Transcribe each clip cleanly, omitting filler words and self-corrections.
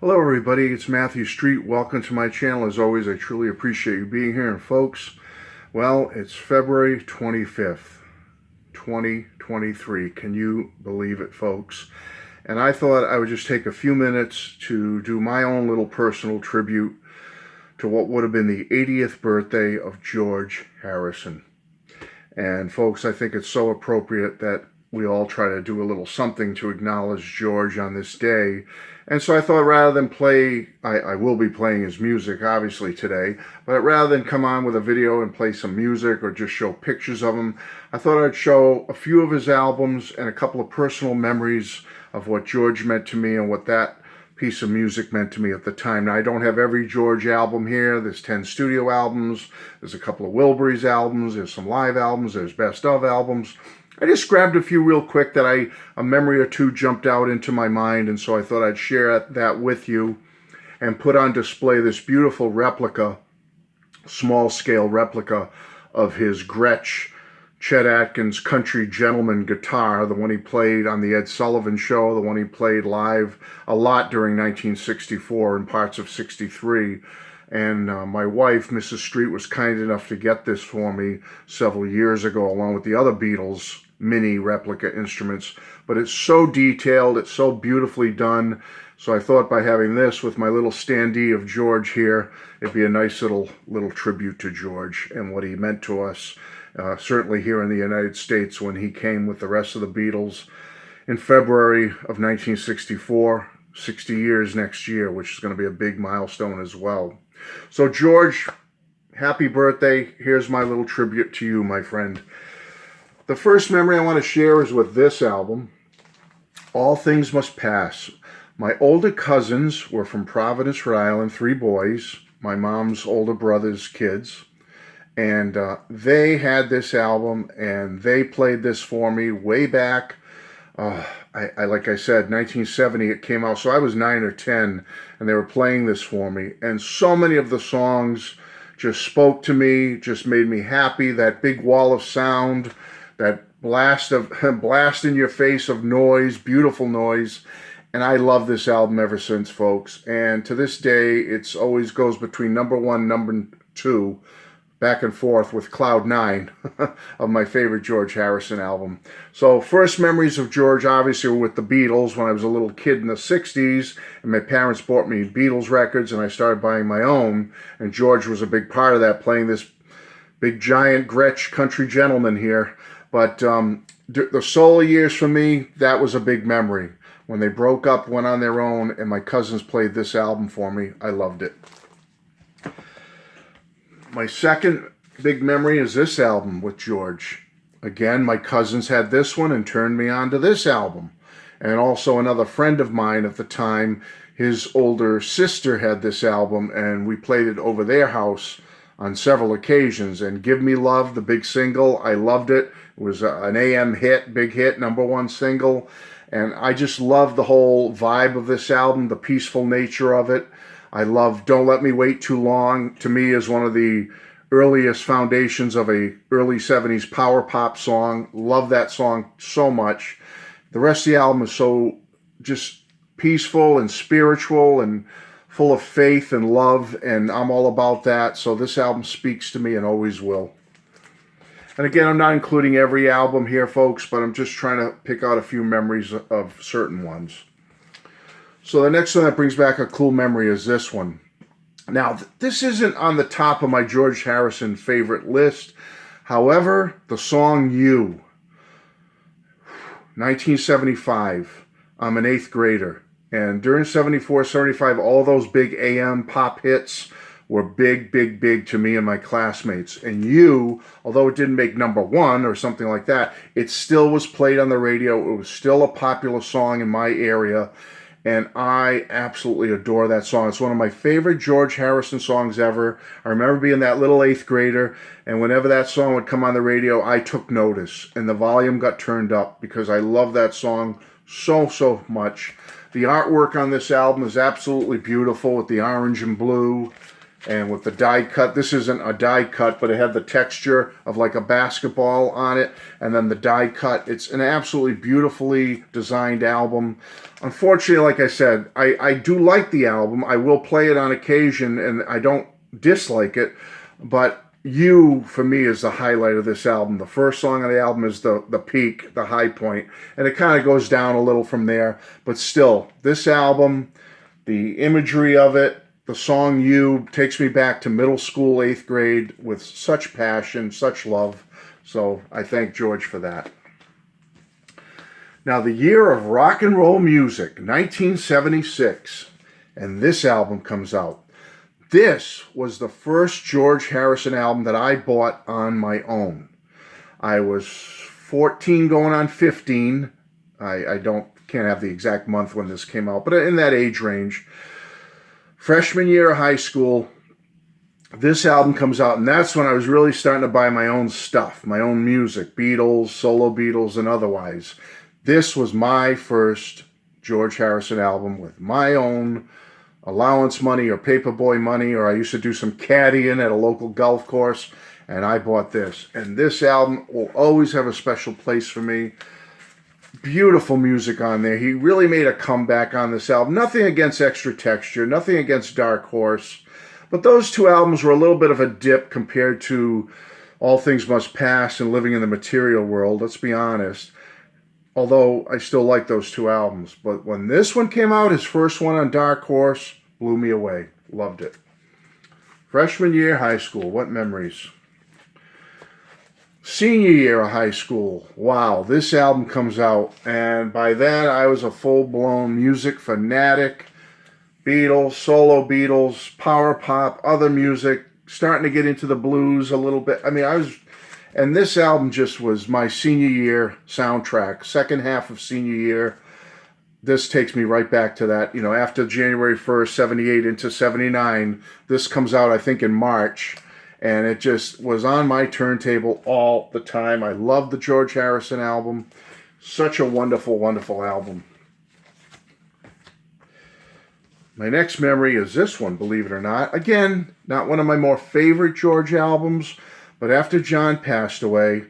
Hello everybody, it's Matthew Street. Welcome to my channel. As always, I truly appreciate you being here. And folks, well, it's February 25th, 2023. Can you believe it, folks? And I thought I would just take a few minutes to do my own little personal tribute to what would have been the 80th birthday of George Harrison. And folks, I think it's so appropriate that we all try to do a little something to acknowledge George on this day. And so I thought rather than play, I will be playing his music obviously today, but rather than come on with a video and play some music or just show pictures of him, I thought I'd show a few of his albums and a couple of personal memories of what George meant to me and what that piece of music meant to me at the time. Now, I don't have every George album here. There's 10 studio albums. There's a couple of Wilburys albums. There's some live albums. There's best of albums. I just grabbed a few real quick that a memory or two jumped out into my mind, and so I thought I'd share that with you and put on display this beautiful replica, small-scale replica of his Gretsch Chet Atkins Country Gentleman guitar, the one he played on the Ed Sullivan Show, the one he played live a lot during 1964 and parts of 63. And my wife, Mrs. Street, was kind enough to get this for me several years ago, along with the other Beatles mini replica instruments. But it's so detailed, it's so beautifully done. So I thought by having this with my little standee of George here, it'd be a nice little tribute to George and what he meant to us. Certainly here in the United States when he came with the rest of the Beatles in February of 1964, 60 years next year, which is going to be a big milestone as well. So George, happy birthday. Here's my little tribute to you, my friend. The first memory I want to share is with this album, All Things Must Pass. My older cousins were from Providence, Rhode Island, 3 boys, my mom's older brother's kids. And they had this album, and they played this for me way back. Like I said, 1970 it came out, so I was 9 or 10, and they were playing this for me. And so many of the songs just spoke to me, just made me happy. That big wall of sound, that blast in your face of noise, beautiful noise. And I love this album ever since, folks. And to this day, it's always goes between number 1, number 2. Back and forth with Cloud 9 of my favorite George Harrison album. So first memories of George obviously were with the Beatles when I was a little kid in the 60s, and my parents bought me Beatles records and I started buying my own, and George was a big part of that, playing this big giant Gretsch Country Gentleman here. But the solo years for me, that was a big memory. When they broke up, went on their own, and my cousins played this album for me, I loved it. My second big memory is this album with George. Again, my cousins had this one and turned me on to this album. And also another friend of mine at the time, his older sister had this album, and we played it over their house on several occasions. And Give Me Love, the big single, I loved it. It was an AM hit, big hit, number 1 single. And I just loved the whole vibe of this album, the peaceful nature of it. I love Don't Let Me Wait Too Long. To me, is one of the earliest foundations of a early 70s power pop song. Love that song so much. The rest of the album is so just peaceful and spiritual and full of faith and love, and I'm all about that. So this album speaks to me and always will. And again, I'm not including every album here, folks, but I'm just trying to pick out a few memories of certain ones. So the next one that brings back a cool memory is this one. Now, this isn't on the top of my George Harrison favorite list. However, the song You, 1975, I'm an 8th grader. And during 74, 75, all those big AM pop hits were big, big, big to me and my classmates. And You, although it didn't make number 1 or something like that, it still was played on the radio. It was still a popular song in my area. And I absolutely adore that song. It's one of my favorite George Harrison songs ever. I remember being that little 8th grader, and whenever that song would come on the radio, I took notice, and the volume got turned up because I love that song so, so much. The artwork on this album is absolutely beautiful with the orange and blue. And with the die cut, this isn't a die cut, but it had the texture of like a basketball on it, and then the die cut. It's an absolutely beautifully designed album. Unfortunately, like I said, I do like the album. I will play it on occasion, and I don't dislike it, but You, for me, is the highlight of this album. The first song on the album is the peak, the high point, and it kind of goes down a little from there. But still, this album, the imagery of it, the song You takes me back to middle school, 8th grade with such passion, such love. So I thank George for that. Now, the year of rock and roll music, 1976, and this album comes out. This was the first George Harrison album that I bought on my own. I was 14 going on 15. I can't have the exact month when this came out, but in that age range. Freshman year of high school, this album comes out, and that's when I was really starting to buy my own stuff, my own music, Beatles, solo Beatles, and otherwise. This was my first George Harrison album with my own allowance money or paperboy money, or I used to do some caddying at a local golf course, and I bought this. And this album will always have a special place for me. Beautiful music on there. He really made a comeback on this album. Nothing against Extra Texture, nothing against Dark Horse, but those two albums were a little bit of a dip compared to All Things Must Pass and Living in the Material World, let's be honest. Although I still like those two albums. But when this one came out, his first one on Dark Horse, blew me away. Loved it. Freshman year, high school. What memories? Senior year of high school. Wow, this album comes out. And by then, I was a full-blown music fanatic. Beatles, solo Beatles, power pop, other music. Starting to get into the blues a little bit. I mean, and this album just was my senior year soundtrack, second half of senior year. This takes me right back to that, after January 1st, 78 into 79. This comes out, I think, in March, and it just was on my turntable all the time. I love the George Harrison album. Such a wonderful, wonderful album. My next memory is this one, believe it or not. Again, not one of my more favorite George albums, but after John passed away,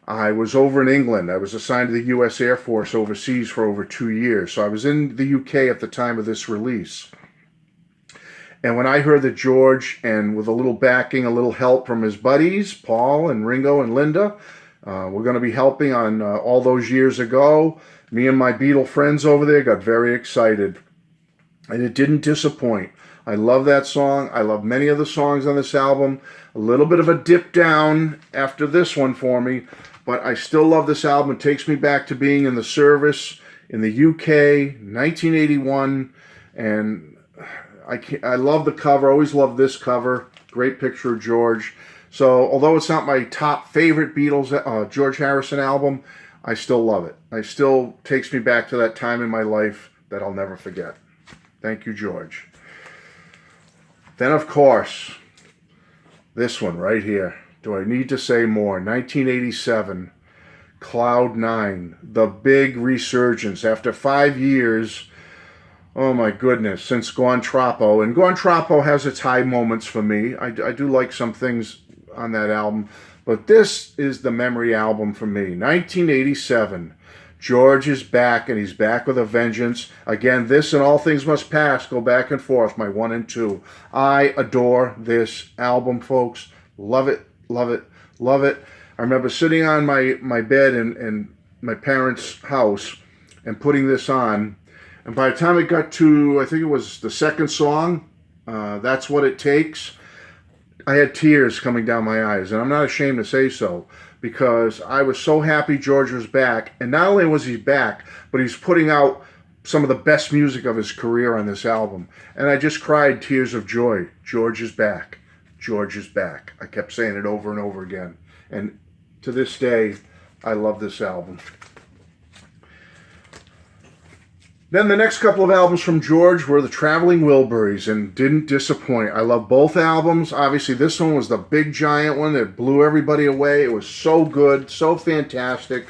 I was over in England. I was assigned to the U.S. Air Force overseas for over 2 years. So I was in the U.K. at the time of this release. And when I heard that George, and with a little backing, a little help from his buddies, Paul and Ringo and Linda, were going to be helping on All Those Years Ago, me and my Beatle friends over there got very excited. And it didn't disappoint. I love that song. I love many of the songs on this album. A little bit of a dip down after this one for me, but I still love this album. It takes me back to being in the service in the UK, 1981, and I love the cover. I always love this cover. Great picture of George. So although it's not my top favorite Beatles George Harrison album, I still love it. It still takes me back to that time in my life that I'll never forget. Thank you, George. Then, of course, this one right here. Do I need to say more? 1987, Cloud 9, the big resurgence. After 5 years, oh my goodness, since Guantrapo. And Guantrapo has its high moments for me. I do like some things on that album. But this is the memory album for me. 1987. George is back, and he's back with a vengeance. Again, this and All Things Must Pass go back and forth, my 1 and 2. I adore this album, folks. Love it, love it, love it. I remember sitting on my bed in my parents' house and putting this on. And by the time it got to, I think it was the second song, That's What It Takes, I had tears coming down my eyes. And I'm not ashamed to say so, because I was so happy George was back. And not only was he back, but he's putting out some of the best music of his career on this album. And I just cried tears of joy. George is back. George is back. I kept saying it over and over again. And to this day, I love this album. Then the next couple of albums from George were the Traveling Wilburys, and didn't disappoint. I love both albums. Obviously, this one was the big giant one that blew everybody away. It was so good, so fantastic.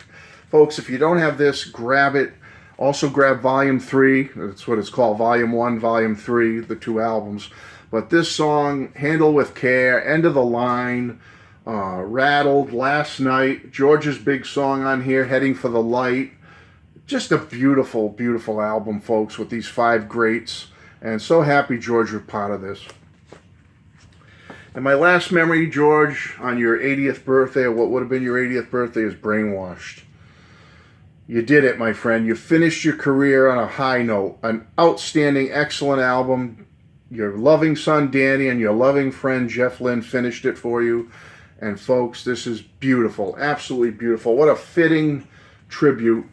Folks, if you don't have this, grab it. Also grab Volume 3. That's what it's called, Volume 1, Volume 3, the two albums. But this song, Handle with Care, End of the Line, Rattled, Last Night, George's big song on here, Heading for the Light. Just a beautiful, beautiful album, folks, with these 5 greats. And so happy George was part of this. And my last memory, George, on your 80th birthday, or what would have been your 80th birthday, is Brainwashed. You did it, my friend. You finished your career on a high note. An outstanding, excellent album. Your loving son, Danny, and your loving friend, Jeff Lynne, finished it for you. And folks, this is beautiful. Absolutely beautiful. What a fitting tribute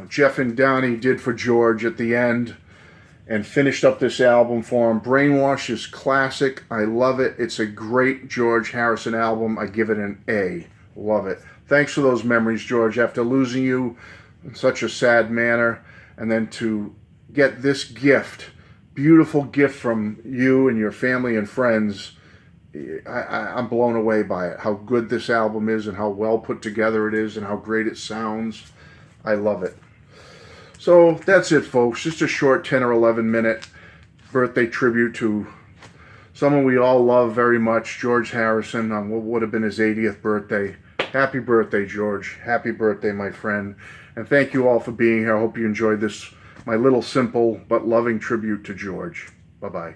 Jeff and Donnie did for George at the end, and finished up this album for him. Brainwash is classic. I love it. It's a great George Harrison album. I give it an A. Love it. Thanks for those memories, George, after losing you in such a sad manner. And then to get this gift, beautiful gift from you and your family and friends, I'm blown away by it. How good this album is and how well put together it is and how great it sounds. I love it. So that's it, folks. Just a short 10 or 11 minute birthday tribute to someone we all love very much, George Harrison, on what would have been his 80th birthday. Happy birthday, George. Happy birthday, my friend. And thank you all for being here. I hope you enjoyed this, my little simple but loving tribute to George. Bye-bye.